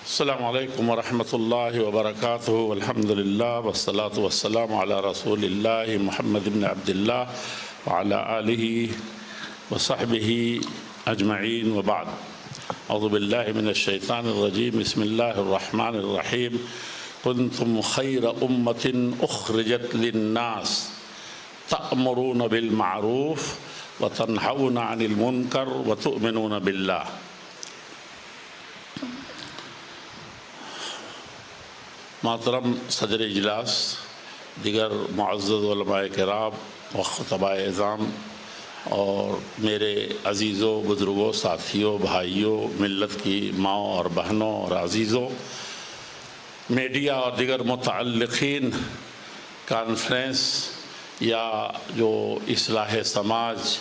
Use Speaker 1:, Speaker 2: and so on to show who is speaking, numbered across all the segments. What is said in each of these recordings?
Speaker 1: السلام علیکم ورحمۃ اللہ وبرکاتہ والحمد للہ والصلاة والسلام علی رسول اللہ محمد بن عبد اللہ وعلی آلہ وصحبہ اجمعین وبعد اعوذ باللہ من الشیطان الرجیم بسم اللہ الرحمن الرحیم کنتم خیر امۃ اخرجت للناس تأمرون بالمعروف وتنہون عن المنکر وتؤمنون باللہ۔ محترم صدر اجلاس، دیگر معزز علماء کرام و خطباء اعظام اور میرے عزیزوں، بزرگوں، ساتھیوں، بھائیوں، ملت کی ماؤں اور بہنوں اور عزیزوں، میڈیا اور دیگر متعلقین، کانفرنس یا جو اصلاح سماج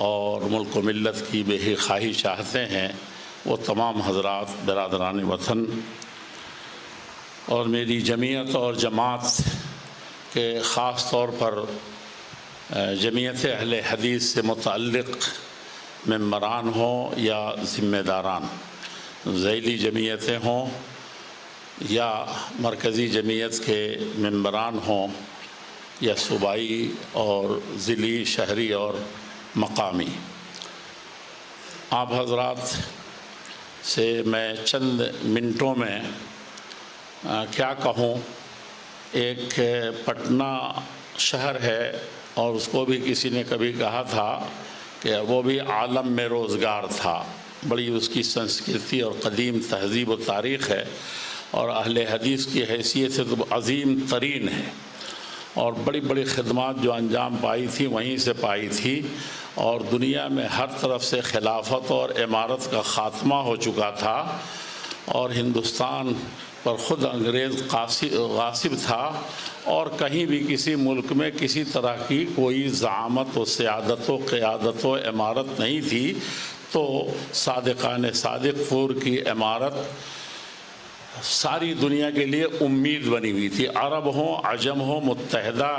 Speaker 1: اور ملک و ملت کی بے خواہی چاہتے ہیں، وہ تمام حضرات برادران وطن اور میری جمعیت اور جماعت کے خاص طور پر جمعیت اہل حدیث سے متعلق ممبران ہوں یا ذمہ داران، ذیلی جمعیتیں ہوں یا مرکزی جمعیت کے ممبران ہوں یا صوبائی اور ضلعی، شہری اور مقامی، آپ حضرات سے میں چند منٹوں میں کیا کہوں۔ ایک پٹنہ شہر ہے اور اس کو بھی کسی نے کبھی کہا تھا کہ وہ بھی عالم میں روزگار تھا، بڑی اس کی سنسکرتی اور قدیم تہذیب و تاریخ ہے، اور اہل حدیث کی حیثیت سے تو عظیم ترین ہے، اور بڑی بڑی خدمات جو انجام پائی تھی وہیں سے پائی تھی، اور دنیا میں ہر طرف سے خلافت اور امارت کا خاتمہ ہو چکا تھا، اور ہندوستان پر خود انگریز غاصب تھا، اور کہیں بھی کسی ملک میں کسی طرح کی کوئی زعامت و سیادت و قیادت و امارت نہیں تھی، تو صادقان صادق پور کی امارت ساری دنیا کے لیے امید بنی ہوئی تھی، عرب ہوں، عجم ہو، متحدہ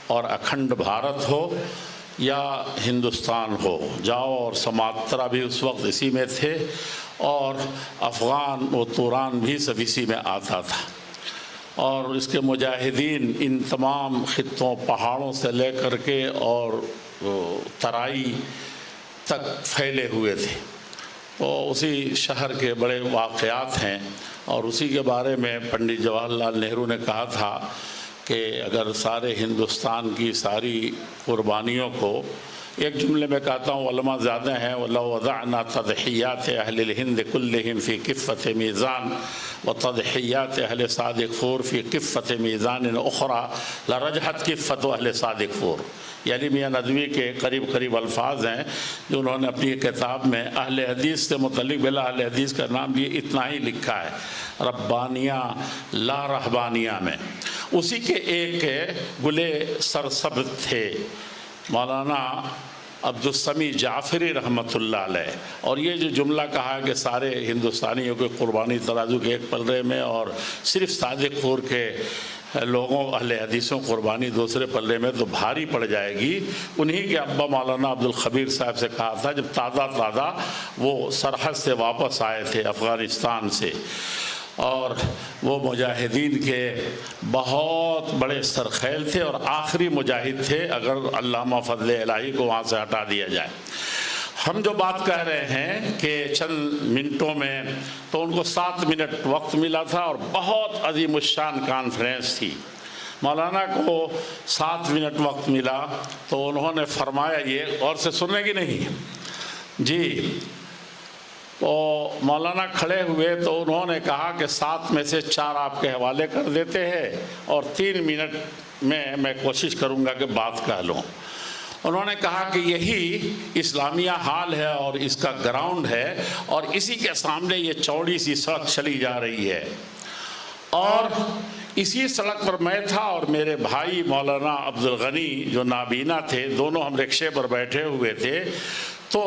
Speaker 1: اور اکھنڈ بھارت ہو یا ہندوستان ہو، جاؤ اور سماترا بھی اس وقت اسی میں تھے، اور افغان و توران بھی سب اسی میں آتا تھا، اور اس کے مجاہدین ان تمام خطوں، پہاڑوں سے لے کر کے اور ترائی تک پھیلے ہوئے تھے۔ تو اسی شہر کے بڑے واقعات ہیں، اور اسی کے بارے میں پنڈت جواہر لال نہرو نے کہا تھا کہ اگر سارے ہندوستان کی ساری قربانیوں کو، ایک جملے میں کہتا ہوں، علماء زیادہ ہیں، وَلَوْ وَضَعْنَا تَضْحِيَّاتِ أَهْلِ الْهِنْدِ كُلِّهِمْ فِي كِفَّةِ مِيزَانٍ وَتَضْحِيَّاتِ أَهْلِ صَادِقِ فُور فِي كِفَّةِ مِيزَانٍ أُخْرَى لَرَجَحَتْ كِفَّةُ أَهْلِ صَادِقِ فُور۔ یعنی میاں ندوی کے قریب قریب الفاظ ہیں جو انہوں نے اپنی کتاب میں اہل حدیث سے متعلق، بلا اہل حدیث کا نام بھی اتنا ہی لکھا ہے، ربانیہ لا رہبانیہ میں۔ اسی کے ایک گلے سرسبز تھے مولانا عبدالسمیع جعفری رحمۃ اللہ علیہ، اور یہ جو جملہ کہا کہ سارے ہندوستانیوں کے قربانی ترازو کے ایک پلڑے میں، اور صرف صادق پور کے لوگوں اہل حدیثوں قربانی دوسرے پلڑے میں، تو بھاری پڑ جائے گی۔ انہی کے ابا مولانا عبدالخبیر صاحب سے کہا تھا جب تازہ وہ سرحد سے واپس آئے تھے افغانستان سے، اور وہ مجاہدین کے بہت بڑے سرخیل تھے اور آخری مجاہد تھے اگر علامہ فضل الہی کو وہاں سے ہٹا دیا جائے۔ ہم جو بات کہہ رہے ہیں کہ چند منٹوں میں، تو ان کو 7 منٹ وقت ملا تھا، اور بہت عظیم الشان کانفرنس تھی۔ مولانا کو 7 منٹ وقت ملا تو انہوں نے فرمایا، یہ اور سے سننے کی نہیں جی، تو مولانا کھڑے ہوئے تو انہوں نے کہا کہ 7 میں سے 4 آپ کے حوالے کر دیتے ہیں، اور 3 منٹ میں کوشش کروں گا کہ بات کہہ لوں۔ انہوں نے کہا کہ یہی اسلامیہ ہال ہے اور اس کا گراؤنڈ ہے، اور اسی کے سامنے یہ چوڑی سی سڑک چلی جا رہی ہے، اور اسی سڑک پر میں تھا اور میرے بھائی مولانا عبدالغنی جو نابینا تھے، دونوں ہم رکشے پر بیٹھے ہوئے تھے، تو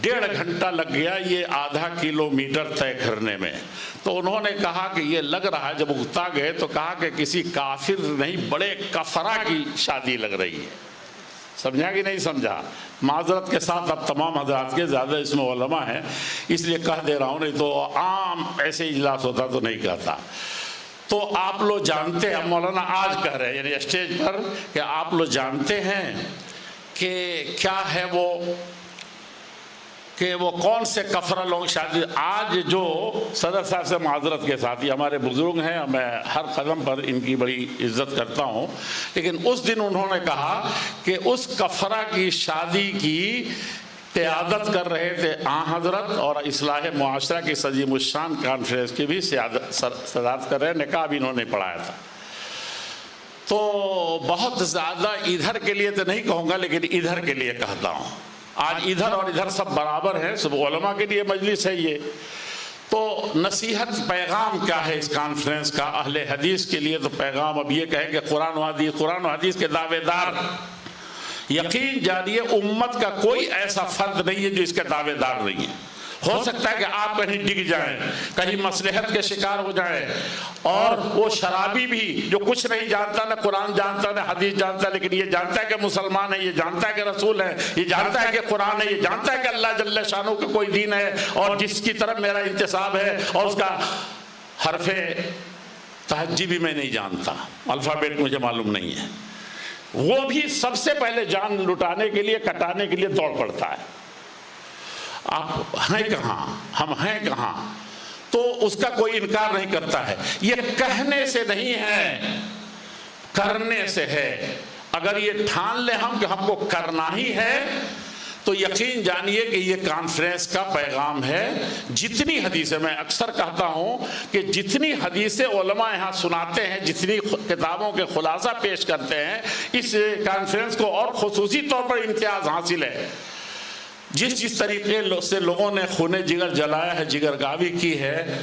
Speaker 1: 1.5 گھنٹہ لگ گیا یہ آدھا کلومیٹر طے کرنے میں۔ تو انہوں نے کہا کہ یہ لگ رہا ہے، جب اگتا گئے تو کہا کہ کسی کافر نہیں، بڑے کفرہ کی شادی لگ رہی ہے۔ سمجھا کہ نہیں سمجھا؟ معذرت کے ساتھ اب تمام حضرات کے زیادہ اس میں علماء ہیں اس لیے کہہ دے رہا ہوں، نہیں تو عام ایسے اجلاس ہوتا تو نہیں کہتا۔ تو آپ لوگ جانتے ہیں، مولانا آج کہہ رہے ہیں یعنی اسٹیج پر کہ آپ لوگ جانتے ہیں کہ کیا ہے وہ کہ وہ کون سے کفرہ لوگ شادی۔ آج جو صدر صاحب سے معذرت کے ساتھ، یہ ہمارے بزرگ ہیں، میں ہر قدم پر ان کی بڑی عزت کرتا ہوں، لیکن اس دن انہوں نے کہا کہ اس کفرہ کی شادی کی قیادت کر رہے تھے حضرت، اور اصلاح معاشرہ کی سجی مشان کانفرنس کی بھی صدارت کر رہے ہیں، نکاح بھی انہوں نے پڑھایا تھا۔ تو بہت زیادہ ادھر کے لیے تو نہیں کہوں گا، لیکن ادھر کے لیے کہتا ہوں۔ آج ادھر اور ادھر سب برابر ہیں، سب علماء کے لیے مجلس ہے یہ۔ تو نصیحت پیغام کیا ہے اس کانفرنس کا اہل حدیث کے لیے؟ تو پیغام اب یہ کہے کہ قرآن و حدیث کے دعوے دار یقین جانیے امت کا کوئی ایسا فرد نہیں ہے جو اس کے دعوے دار نہیں ہے۔ ہو سکتا ہے کہ آپ کہیں ڈگ جائیں، کہیں مصلحت کے شکار ہو جائیں، اور وہ شرابی بھی جو کچھ نہیں جانتا، نہ قرآن جانتا نہ حدیث جانتا، لیکن یہ جانتا ہے کہ مسلمان ہے، یہ جانتا ہے کہ رسول ہے، یہ جانتا ہے کہ قرآن ہے، یہ جانتا ہے کہ اللہ جل شانہ کا کوئی دین ہے اور جس کی طرف میرا انتساب ہے، اور اس کا حرف تہجی بھی میں نہیں جانتا، الفابیٹ مجھے معلوم نہیں ہے، وہ بھی سب سے پہلے جان لٹانے کے لیے، کٹانے کے لیے دوڑ پڑتا ہے۔ آپ ہیں کہاں، ہم ہیں کہاں؟ تو اس کا کوئی انکار نہیں کرتا ہے۔ یہ کہنے سے نہیں ہے، کرنے سے ہے۔ اگر یہ ٹھان لے ہم کہ ہم کو کرنا ہی ہے، تو یقین جانیے کہ یہ کانفرنس کا پیغام ہے۔ جتنی حدیثیں، میں اکثر کہتا ہوں کہ جتنی حدیثیں علماء یہاں سناتے ہیں، جتنی کتابوں کے خلاصہ پیش کرتے ہیں، اس کانفرنس کو اور خصوصی طور پر امتیاز حاصل ہے۔ جس طریقے سے لوگوں نے خون جگر جلایا ہے، جگر گاوی کی ہے،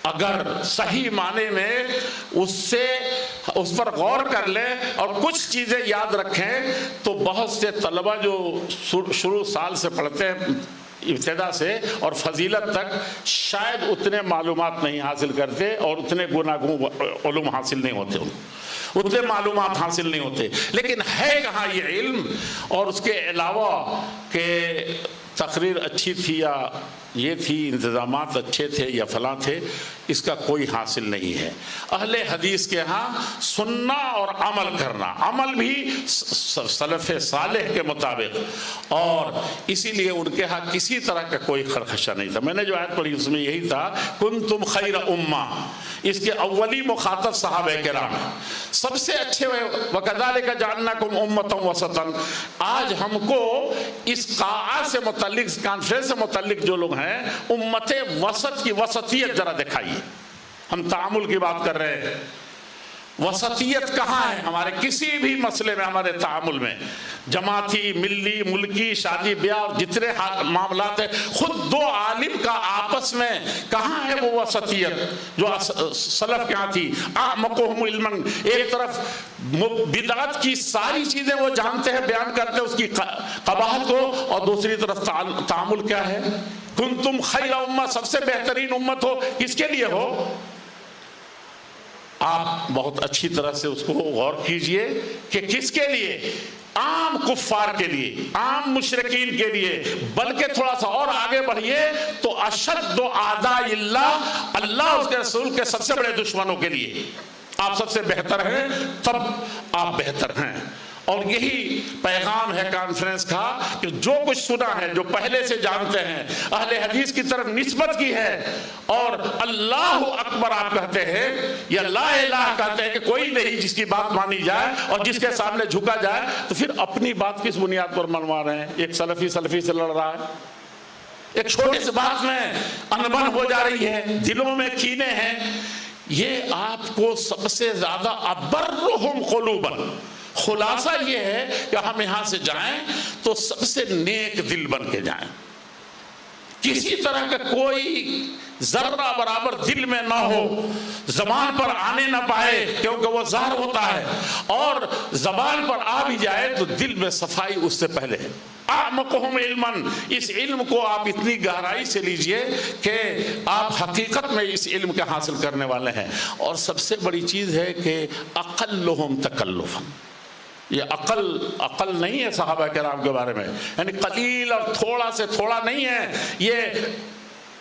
Speaker 1: اگر صحیح معنی میں اس پر غور کر لیں اور کچھ چیزیں یاد رکھیں، تو بہت سے طلبہ جو شروع سال سے پڑھتے ہیں ابتدا سے اور فضیلت تک، شاید اتنے معلومات نہیں حاصل کرتے اور اتنے گوناگون علوم حاصل نہیں ہوتے، اتنے معلومات حاصل نہیں ہوتے۔ لیکن ہے کہاں یہ علم؟ اور اس کے علاوہ کہ تقریر اچھی تھی یا یہ تھی، انتظامات اچھے تھے یا فلاں تھے، اس کا کوئی حاصل نہیں ہے۔ اہل حدیث کے ہاں سننا اور عمل کرنا، عمل بھی سلف صالح کے مطابق، اور اسی لیے ان کے ہاں کسی طرح کا کوئی خرخشہ نہیں تھا۔ میں نے جو آیت پڑھی اس میں یہی تھا، کنتم خیر امہ، اس کے اولی مخاطب صحابہ کرام، سب سے اچھے، وَكَذَلِكَ جَعَلْنَاكُمْ أُمَّةً وَسَطًا۔ آج ہم کو اس قاعہ سے متعلق، کانفرنس سے متعلق جو لوگ ہیں، امت وسط کی وسطیت ذرا دکھائیے۔ ہم تعامل کی بات کر رہے ہیں، وسطیت کہاں ہے ہمارے کسی بھی مسئلے میں، ہمارے تعامل میں، جماعتی، ملی، ملکی، شادی بیاہ، جتنے معاملات ہیں، خود دو عالم کا آپس میں کہاں ہے وہ وسطیت جو سلف کے ہاں تھی؟ اعمقہم علما، ایک طرف بدعت کی ساری چیزیں وہ جانتے ہیں، بیان کرتے ہیں اس کی قباحت کو، اور دوسری طرف تعامل کیا ہے؟ کنتم خیر امہ، سب سے بہترین امت ہو، کس کے لیے ہو؟ آپ بہت اچھی طرح سے اس کو غور کیجئے کہ کس کے لیے؟ عام کفار کے لیے، عام مشرکین کے لیے، بلکہ تھوڑا سا اور آگے بڑھئے تو اشد اعداء اللہ، اللہ اس کے رسول کے سب سے بڑے دشمنوں کے لیے آپ سب سے بہتر ہیں، تب آپ بہتر ہیں۔ اور یہی پیغام ہے کانفرنس کا کہ جو کچھ سنا ہے، جو پہلے سے جانتے ہیں، اہل حدیث کی طرف نسبت کی ہے، اور اللہ اکبر آپ کہتے ہیں یا لا الہ کہتے ہیں کہ کوئی نہیں جس کی بات مانی جائے اور جس کے سامنے جھکا جائے، تو پھر اپنی بات کس بنیاد پر منوا رہے ہیں؟ ایک سلفی سے لڑ رہا ہے، ایک چھوٹی سی بات میں انبن ہو جا رہی ہے، دلوں میں کینے ہیں۔ یہ آپ کو سب سے زیادہ ابرہم قلوبا، خلاصہ یہ ہے کہ ہم یہاں سے جائیں تو سب سے نیک دل بن کے جائیں، کسی طرح کا کوئی ذرہ برابر دل میں نہ ہو، زبان پر آنے نہ پائے کیونکہ وہ ظاہر ہوتا ہے، اور زبان پر آ بھی جائے تو دل میں صفائی اس سے پہلے ہے۔ اعمقہم علما، اس علم کو آپ اتنی گہرائی سے لیجئے کہ آپ حقیقت میں اس علم کے حاصل کرنے والے ہیں۔ اور سب سے بڑی چیز ہے کہ اقلہم تکلفا، یہ عقل نہیں ہے صحابہ کرام کے بارے میں، یعنی قلیل اور تھوڑا سے تھوڑا نہیں ہے، یہ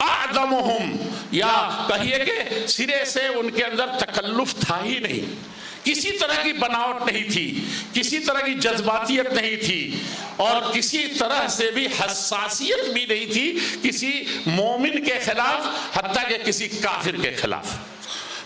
Speaker 1: اعظمہم، یا کہیے کہ سرے سے ان کے اندر تکلف تھا ہی نہیں، کسی طرح کی بناوٹ نہیں تھی، کسی طرح کی جذباتیت نہیں تھی، اور کسی طرح سے بھی حساسیت بھی نہیں تھی کسی مومن کے خلاف، حتیٰ کہ کسی کافر کے خلاف۔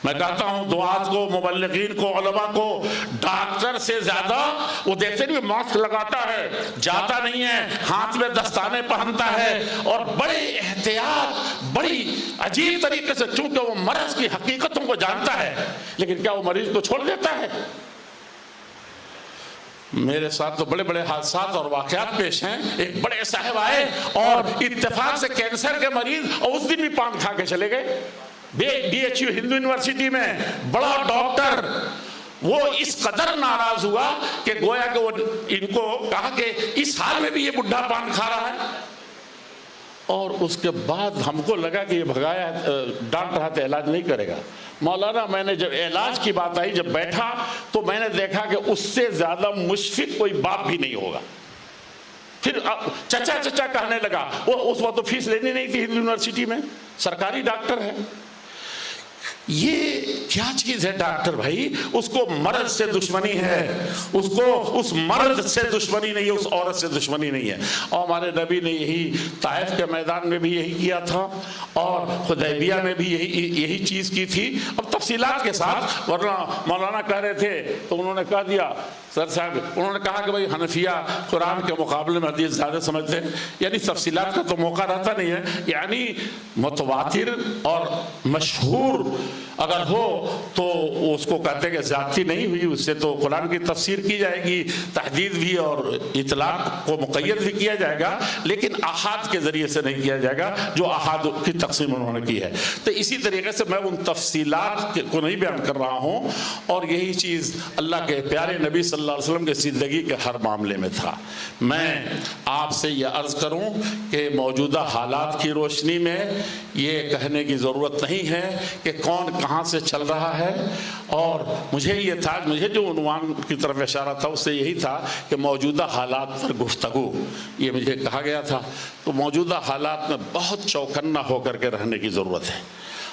Speaker 1: میں کہتا ہوں دعات کو، مبلغین کو، علماء کو، ڈاکٹر سے زیادہ وہ دیکھتے نہیں ماسک لگاتا ہے، جاتا نہیں ہے، ہاتھ میں دستانے پہنتا ہے، اور بڑی احتیاط، بڑی عجیب طریقے سے، چونکہ وہ مرض کی حقیقتوں کو جانتا ہے، لیکن کیا وہ مریض کو چھوڑ دیتا ہے؟ میرے ساتھ تو بڑے بڑے حادثات اور واقعات پیش ہیں۔ ایک بڑے صاحب آئے اور اتفاق سے کینسر کے مریض، اور اس دن بھی پان کھا کے چلے گئے۔ DHU ہندو یونیورسٹی میں بڑا ڈاکٹر، وہ اس قدر ناراض ہوا کہ گویا کہ وہ ان کو کہا کہ اس حال میں بھی یہ بڈھا پان کھا رہا ہے، اور اس کے بعد ہم کو لگا کہ یہ بھگایا، ڈاکٹر ہاتھ علاج نہیں کرے گا۔ مولانا میں نے جب علاج کی بات آئی، جب بیٹھا تو میں نے دیکھا کہ اس سے زیادہ مشفق کوئی باپ بھی نہیں ہوگا۔ پھر چچا چچا کہنے لگا، وہ اس وقت تو فیس لینی نہیں تھی ہندو یونیورسٹی میں، سرکاری ڈاکٹر ہے۔ یہ کیا چیز ہے ڈاکٹر بھائی؟ اس کو مرض سے دشمنی ہے، اس کو اس مرض سے دشمنی نہیں ہے، اس عورت سے دشمنی نہیں ہے۔ اور ہمارے نبی نے یہی طائف کے میدان میں بھی یہی کیا تھا، اور حدیبیہ میں بھی یہی چیز کی تھی۔ اب تفصیلات کے ساتھ، ورنہ مولانا کہہ رہے تھے تو انہوں نے کہہ دیا، سر صاحب انہوں نے کہا کہ بھائی حنفیہ قرآن کے مقابلے میں حدیث زیادہ سمجھتے ہیں، یعنی تفصیلات کا تو موقع رہتا نہیں ہے، یعنی متواتر اور مشہور اگر ہو تو اس کو کہتے ہیں کہ زیادتی نہیں ہوئی، اس سے تو قرآن کی تفسیر کی جائے گی، تحدید بھی اور اطلاق کو مقید بھی کیا جائے گا، لیکن احاد کے ذریعے سے نہیں کیا جائے گا جو احاد کی تقسیم انہوں نے کی ہے۔ تو اسی طریقے سے میں ان تفصیلات کو نہیں بیان کر رہا ہوں، اور یہی چیز اللہ کے پیارے نبی صلی اللہ علیہ وسلم کے زندگی کے ہر معاملے میں تھا۔ میں آپ سے یہ عرض کروں کہ موجودہ حالات کی روشنی میں یہ کہنے کی ضرورت نہیں ہے کہ کون کہاں سے چل رہا ہے، اور مجھے یہ تھا، مجھے جو عنوان کی طرف اشارہ تھا اس سے یہی تھا کہ موجودہ حالات پر گفتگو، یہ مجھے کہا گیا تھا۔ تو موجودہ حالات میں بہت چوکنا ہو کر کے رہنے کی ضرورت ہے،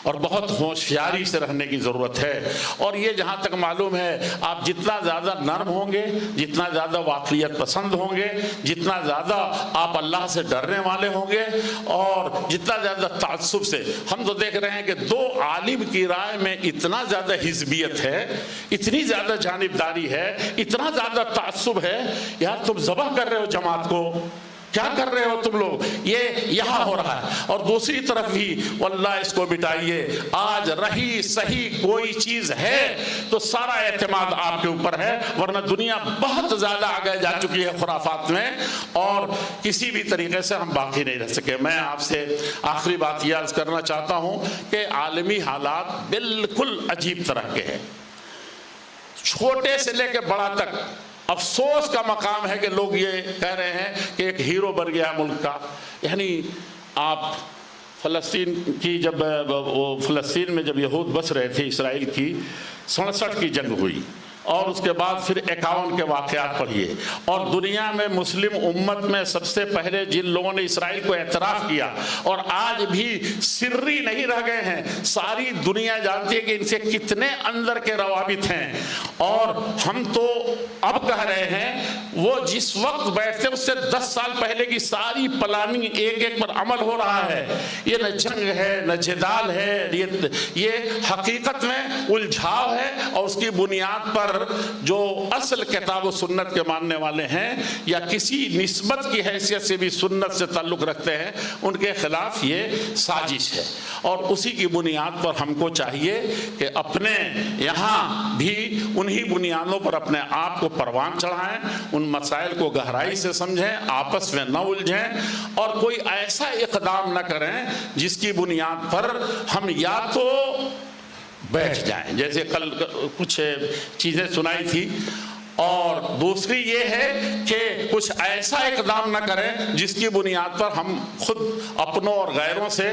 Speaker 1: اور بہت ہوشیاری سے رہنے کی ضرورت ہے، اور یہ جہاں تک معلوم ہے آپ جتنا زیادہ نرم ہوں گے، جتنا زیادہ واقعیت پسند ہوں گے، جتنا زیادہ آپ اللہ سے ڈرنے والے ہوں گے، اور جتنا زیادہ تعصب سے، ہم تو دیکھ رہے ہیں کہ دو عالم کی رائے میں اتنا زیادہ حزبیت ہے، اتنی زیادہ جانبداری ہے، اتنا زیادہ تعصب ہے، یار تم ذبح کر رہے ہو جماعت کو، کیا کر رہے ہو تم لوگ؟ یہ یہاں ہو رہا ہے۔ اور دوسری طرف بھی واللہ اس کو مٹائیے، آج رہی صحیح کوئی چیز ہے تو سارا اعتماد آپ کے اوپر ہے، ورنہ دنیا بہت زیادہ آگے جا چکی ہے خرافات میں، اور کسی بھی طریقے سے ہم باقی نہیں رہ سکے۔ میں آپ سے آخری بات یہ عرض کرنا چاہتا ہوں کہ عالمی حالات بالکل عجیب طرح کے ہیں، چھوٹے سے لے کے بڑا تک۔ افسوس کا مقام ہے کہ لوگ یہ کہہ رہے ہیں کہ ایک ہیرو بن گیا ملک کا، یعنی آپ فلسطین کی جب فلسطین میں جب یہود بس رہے تھے، اسرائیل کی 67 کی جنگ ہوئی، اور اس کے بعد پھر 51 کے واقعات پڑھیے، اور دنیا میں مسلم امت میں سب سے پہلے جن لوگوں نے اسرائیل کو اعتراف کیا، اور آج بھی سری نہیں رہ گئے ہیں، ساری دنیا جانتی ہے کہ ان سے کتنے اندر کے روابط ہیں، اور ہم تو اب کہہ رہے ہیں وہ جس وقت بیٹھتے اس سے 10 سال پہلے کی ساری پلاننگ ایک ایک پر عمل ہو رہا ہے۔ یہ نہ جنگ ہے نہ جدال ہے، یہ حقیقت میں الجھاؤ ہے، اور اس کی بنیاد پر جو اصل کتاب و سنت کے ماننے والے ہیں یا کسی نسبت کی حیثیت سے بھی سنت سے تعلق رکھتے ہیں، ان کے خلاف یہ سازش ہے، اور اسی کی بنیاد پر ہم کو چاہیے کہ اپنے یہاں بھی انہی بنیادوں پر اپنے آپ کو پروان چڑھائیں، ان مسائل کو گہرائی سے سمجھیں، آپس میں نہ الجھیں، اور کوئی ایسا اقدام نہ کریں جس کی بنیاد پر ہم یا تو بیٹھ جائیں۔ جیسے کل کچھ چیزیں سنائی تھی، اور دوسری یہ ہے کہ کچھ ایسا اقدام نہ کریں جس کی بنیاد پر ہم خود اپنوں اور غیروں سے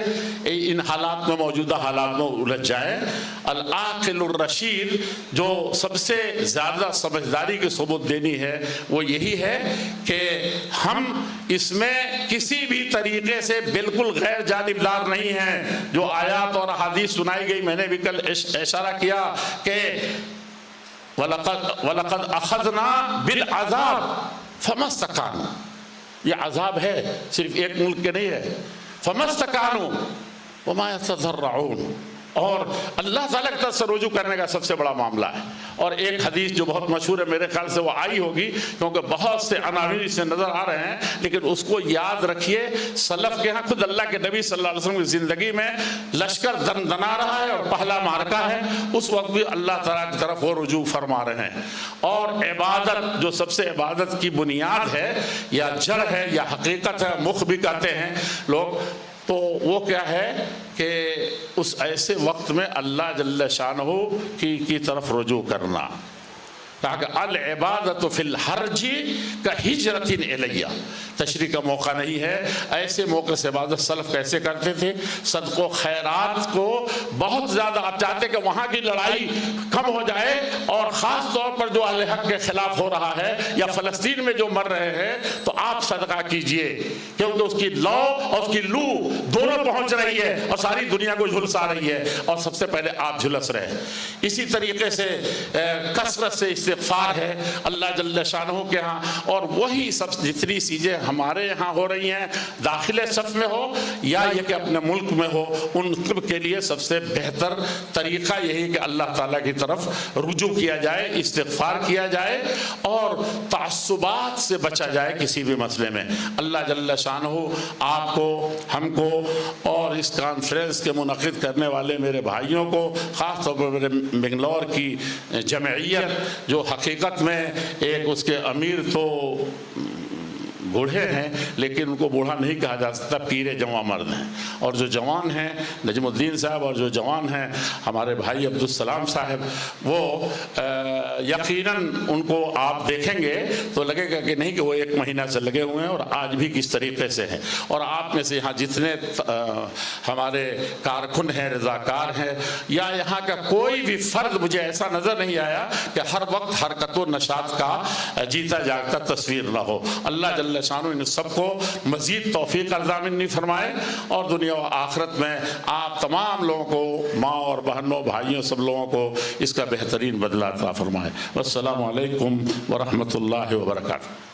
Speaker 1: ان حالات میں موجودہ حالات میں الجھ جائیں۔ العاقل الرشید جو سب سے زیادہ سمجھداری کی ثبوت دینی ہے وہ یہی ہے کہ ہم اس میں کسی بھی طریقے سے بالکل غیر جانبدار نہیں ہیں۔ جو آیات اور احادیث سنائی گئی، میں نے بھی کل اشارہ کیا کہ وَلَقَدْ أَخَذْنَا بِالْعَذَابِ فَمَا اسْتَكَانُوا، یہ عذاب ہے، صرف ایک ملک کے نہیں ہے۔ فَمَا اسْتَكَانُوا وَمَا يَتَضَرَّعُونَ، اور اللہ تعالیٰ کی طرف سے رجوع کرنے کا سب سے بڑا معاملہ ہے۔ اور ایک حدیث جو بہت مشہور ہے، میرے خیال سے وہ آئی ہوگی کیونکہ بہت سے عناوین اس سے نظر آ رہے ہیں، لیکن اس کو یاد رکھیے، سلف کے ہاں خود اللہ کے نبی صلی اللہ علیہ وسلم کی زندگی میں لشکر دنا رہا ہے اور پہلا معرکہ ہے، اس وقت بھی اللہ تعالیٰ کی طرف وہ رجوع فرما رہے ہیں۔ اور عبادت جو سب سے عبادت کی بنیاد ہے یا جڑ ہے یا حقیقت ہے، مخ بھی کہتے ہیں لوگ، تو وہ کیا ہے کہ اس ایسے وقت میں اللہ جل شانہ کی طرف رجوع کرنا۔ کہا کہ العبادت فی الحرج کہجرۃ الیہ، تشریح کا موقع نہیں ہے، ایسے موقع سے عبادت سلف کیسے کرتے تھے؟ صدق و خیرات کو بہت زیادہ، آپ چاہتے کہ وہاں کی لڑائی کم ہو جائے، اور خاص طور پر جو اہل حق کے خلاف ہو رہا ہے یا فلسطین میں جو مر رہے ہیں، تو آپ صدقہ کیجئے، کیونکہ اس کی لو اور اس کی لو دونوں پہنچ رہی ہے اور ساری دنیا کو جھلسا رہی ہے، اور سب سے پہلے آپ جھلس رہے ہیں۔ اسی طریقے سے کثرت سے استغفار ہے اللہ جل شانہ کے ہاں، اور وہی سب جتنی چیزیں ہمارے یہاں ہو رہی ہیں، داخل صف میں ہو یا یہ کہ اپنے ملک میں ہو، ان کے لیے سب سے بہتر طریقہ یہی کہ اللہ تعالیٰ کی طرف رجوع کیا جائے، استغفار کیا جائے، اور تعصبات سے بچا جائے کسی بھی مسئلے میں۔ اللہ جل شانہ آپ کو، ہم کو، اور اس کانفرنس کے منعقد کرنے والے میرے بھائیوں کو، خاص طور پر میرے بنگلور کی جمعیت جو حقیقت میں ایک اس کے امیر تو بوڑھے ہیں لیکن ان کو بوڑھا نہیں کہا جا سکتا، پیر جوان مرد ہیں، اور جو جوان ہیں نجم الدین صاحب، اور جو جوان ہیں ہمارے بھائی عبدالسلام صاحب، وہ یقیناً ان کو آپ دیکھیں گے تو لگے گا کہ نہیں کہ وہ ایک مہینہ سے لگے ہوئے ہیں اور آج بھی کس طریقے سے ہیں۔ اور آپ میں سے یہاں جتنے ہمارے کارکن ہیں، رضاکار ہیں، یا یہاں کا کوئی بھی فرد مجھے ایسا نظر نہیں آیا کہ ہر وقت حرکت و نشاط کا جیتا جاگتا تصویر نہ ہو۔ اللہ جل شانہ ان سب کو مزید توفیق عطا فرمائے، اور دنیا و آخرت میں آپ تمام لوگوں کو، ماں اور بہنوں، بھائیوں، سب لوگوں کو اس کا بہترین بدلہ عطا فرمائے۔ والسلام علیکم ورحمۃ اللہ وبرکاتہ۔